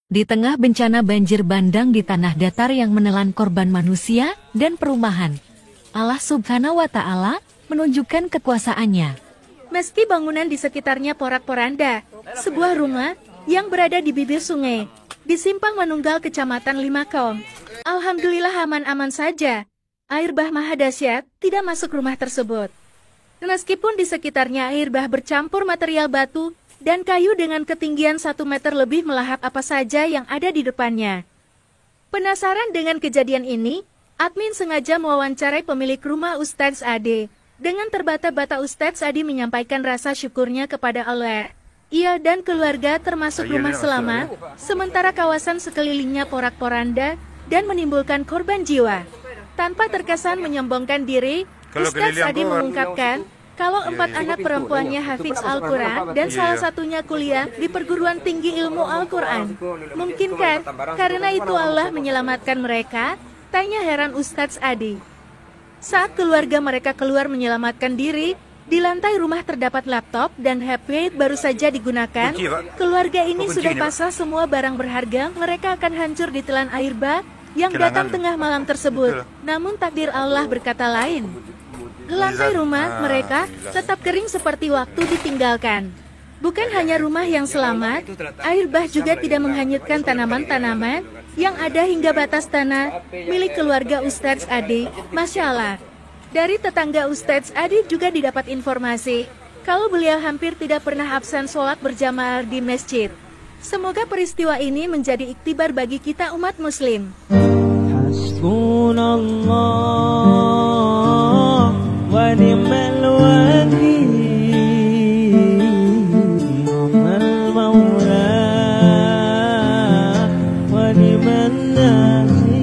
Di tengah bencana banjir bandang di tanah datar yang menelan korban manusia dan perumahan, Allah Subhanahu wa Ta'ala menunjukkan kekuasaannya. Meski bangunan di sekitarnya porak-poranda, sebuah rumah yang berada di bibir sungai, di Simpang Manunggal, Kecamatan Limakong, alhamdulillah aman-aman saja. Air bah maha dahsyat tidak masuk rumah tersebut. Meskipun di sekitarnya air bah bercampur material batu dan kayu dengan ketinggian 1 meter lebih melahap apa saja yang ada di depannya. Penasaran dengan kejadian ini, admin sengaja mewawancarai pemilik rumah Ustadz Ade. Dengan terbata-bata Ustadz Ade menyampaikan rasa syukurnya kepada Allah. Ia dan keluarga termasuk rumah selamat, sementara kawasan sekelilingnya porak-poranda dan menimbulkan korban jiwa. Tanpa terkesan menyombongkan diri, Ustadz Ade mengungkapkan kalau 4 anak perempuannya hafiz Al-Quran dan salah satunya kuliah di perguruan tinggi ilmu Al-Quran. Mungkinkah karena itu Allah menyelamatkan mereka? Tanya heran Ustadz Ade. Saat keluarga mereka keluar menyelamatkan diri, di lantai rumah terdapat laptop dan HP baru saja digunakan. Keluarga ini sudah pasrah semua barang berharga mereka akan hancur ditelan air bah yang datang tengah malam tersebut. Namun takdir Allah berkata lain. Lantai rumah mereka tetap kering seperti waktu ditinggalkan. Bukan hanya rumah yang selamat, air bah juga tidak menghanyutkan tanaman-tanaman yang ada hingga batas tanah milik keluarga Ustadz Ade. Masya Allah. Dari tetangga Ustadz Ade juga didapat informasi kalau beliau hampir tidak pernah absen sholat berjamaah di masjid. Semoga peristiwa ini menjadi iktibar bagi kita umat muslim. Hasbunallah wa ni'mal wakil, ni'mal maula wa ni'man nasir.